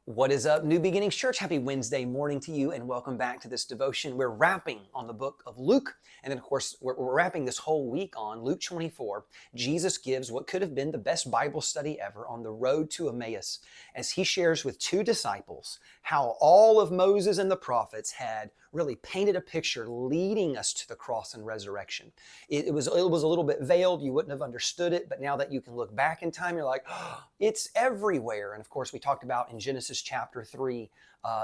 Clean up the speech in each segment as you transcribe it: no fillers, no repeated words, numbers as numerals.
What is up, New Beginnings Church? Happy Wednesday morning to you, and welcome back to this devotion. We're wrapping on the book of Luke, and then, of course, we're wrapping this whole week on Luke 24. Jesus gives what could have been the best Bible study ever on the road to Emmaus, as he shares with two disciples how all of Moses and the prophets had really painted a picture leading us to the cross and resurrection. It was a little bit veiled. You wouldn't have understood it, but now that you can look back in time, you're like, oh, it's everywhere. And of course, we talked about in Genesis chapter 3,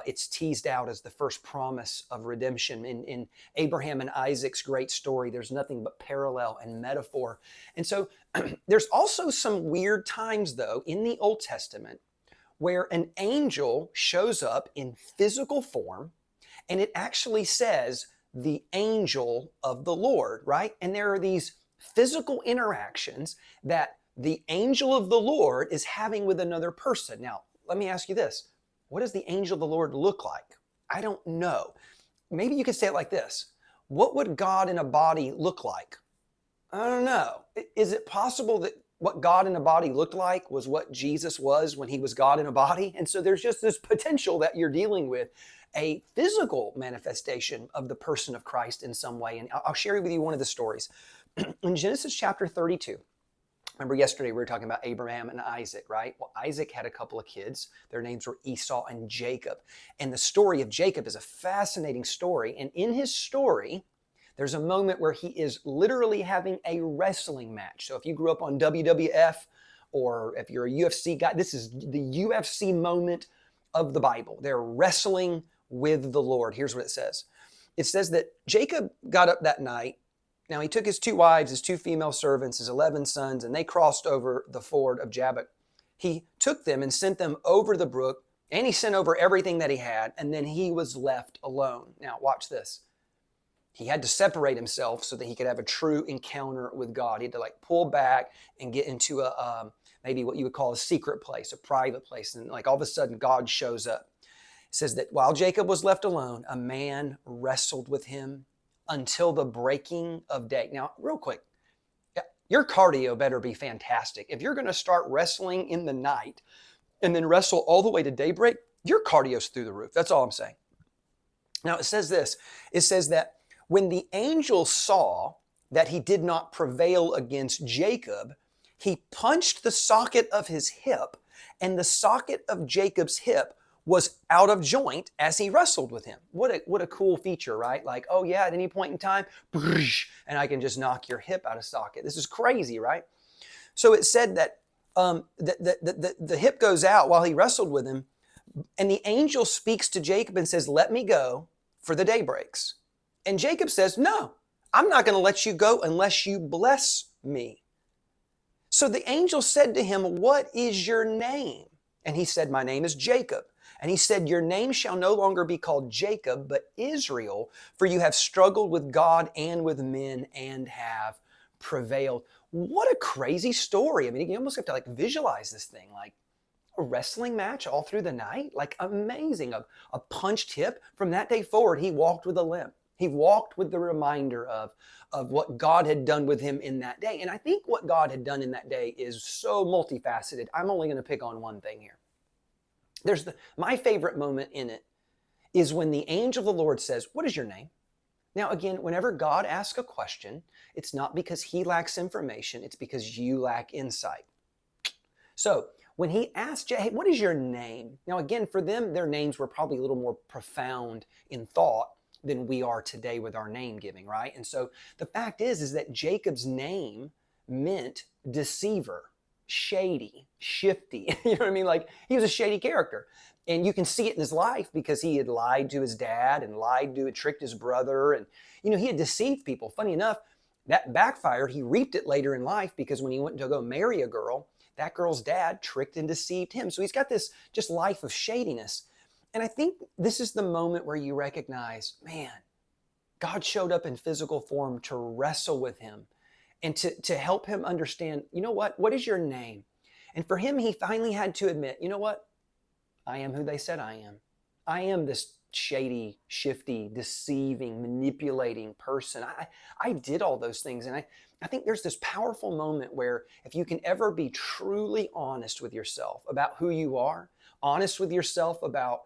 it's teased out as the first promise of redemption. In Abraham and Isaac's great story, there's nothing but parallel and metaphor. And so there's also some weird times, though, in the Old Testament where an angel shows up in physical form, and it actually says the angel of the Lord, right? And there are these physical interactions that the angel of the Lord is having with another person. Now, let me ask you this. What does the angel of the Lord look like? I don't know. Maybe you could say it like this. What would God in a body look like? I don't know. Is it possible that what God in a body looked like was what Jesus was when he was God in a body? And so there's just this potential that you're dealing with a physical manifestation of the person of Christ in some way. And I'll share with you one of the stories. In Genesis chapter 32, remember yesterday we were talking about Abraham and Isaac, right? Well, Isaac had a couple of kids. Their names were Esau and Jacob. And the story of Jacob is a fascinating story. And in his story, there's a moment where he is literally having a wrestling match. So if you grew up on WWF or if you're a UFC guy, this is the UFC moment of the Bible. They're wrestling with the Lord. Here's what it says. It says that Jacob got up that night. Now he took his two wives, his two female servants, his 11 sons, and they crossed over the ford of Jabbok. He took them and sent them over the brook, and he sent over everything that he had, and then he was left alone. Now watch this. He had to separate himself so that he could have a true encounter with God. He had to pull back and get into a maybe what you would call a secret place, a private place. And all of a sudden God shows up. It says that while Jacob was left alone, a man wrestled with him until the breaking of day. Now, real quick, your cardio better be fantastic. If you're going to start wrestling in the night and then wrestle all the way to daybreak, your cardio's through the roof. That's all I'm saying. Now, it says this. It says that when the angel saw that he did not prevail against Jacob, he punched the socket of his hip, and the socket of Jacob's hip was out of joint as he wrestled with him. What a cool feature, right? Oh yeah, at any point in time, and I can just knock your hip out of socket. This is crazy, right? So it said that the hip goes out while he wrestled with him, and the angel speaks to Jacob and says, "Let me go, for the day breaks." And Jacob says, "No, I'm not going to let you go unless you bless me." So the angel said to him, "What is your name?" And he said, "My name is Jacob." And he said, "Your name shall no longer be called Jacob, but Israel, for you have struggled with God and with men and have prevailed." What a crazy story. I mean, you almost have to visualize this thing, a wrestling match all through the night. Amazing. A punched hip. From that day forward, he walked with a limp. He walked with the reminder of what God had done with him in that day. And I think what God had done in that day is so multifaceted. I'm only going to pick on one thing here. My favorite moment in it is when the angel of the Lord says, "What is your name?" Now, again, whenever God asks a question, it's not because he lacks information. It's because you lack insight. So when he asked, "Hey, what is your name?" Now, again, for them, their names were probably a little more profound in thought than we are today with our name giving, right? And so the fact is that Jacob's name meant deceiver, shady, shifty. You know what I mean? He was a shady character. And you can see it in his life because he had lied to his dad and tricked his brother. And, he had deceived people. Funny enough, that backfired. He reaped it later in life because when he went to go marry a girl, that girl's dad tricked and deceived him. So he's got this just life of shadiness. And I think this is the moment where you recognize, man, God showed up in physical form to wrestle with him and to help him understand, what is your name? And for him, he finally had to admit, you know what? I am who they said I am. I am this shady, shifty, deceiving, manipulating person. I did all those things. And I think there's this powerful moment where if you can ever be truly honest with yourself about who you are, honest with yourself about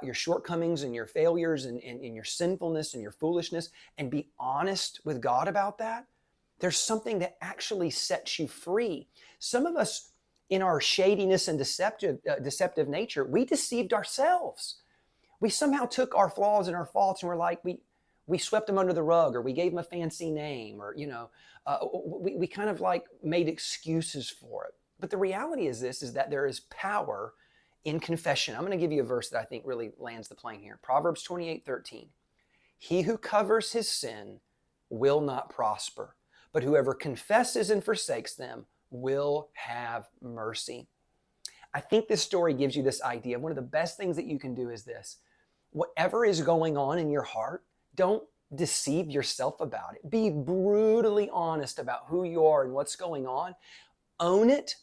your shortcomings and your failures and your sinfulness and your foolishness, and be honest with God about that, there's something that actually sets you free. Some of us, in our shadiness and deceptive nature, we deceived ourselves. We somehow took our flaws and our faults and we're like, we swept them under the rug, or we gave them a fancy name, or, we kind of like made excuses for it. But the reality is this, is that there is power in confession. I'm going to give you a verse that I think really lands the plane here. Proverbs 28:13. He who covers his sin will not prosper, but whoever confesses and forsakes them will have mercy. I think this story gives you this idea. One of the best things that you can do is this. Whatever is going on in your heart, don't deceive yourself about it. Be brutally honest about who you are and what's going on. Own it.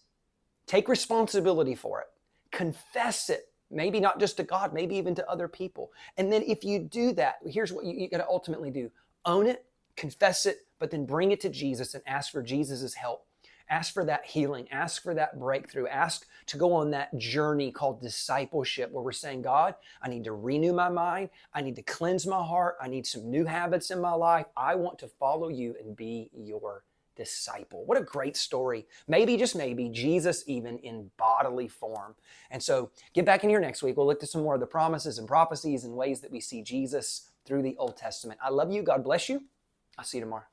Take responsibility for it. Confess it. Maybe not just to God, maybe even to other people. And then if you do that, here's what you got to ultimately do. Own it, confess it, but then bring it to Jesus and ask for Jesus' help. Ask for that healing. Ask for that breakthrough. Ask to go on that journey called discipleship, where we're saying, God, I need to renew my mind. I need to cleanse my heart. I need some new habits in my life. I want to follow you and be your disciple. What a great story. Maybe, just maybe, Jesus even in bodily form. And so get back in here next week. We'll look to some more of the promises and prophecies and ways that we see Jesus through the Old Testament. I love you. God bless you. I'll see you tomorrow.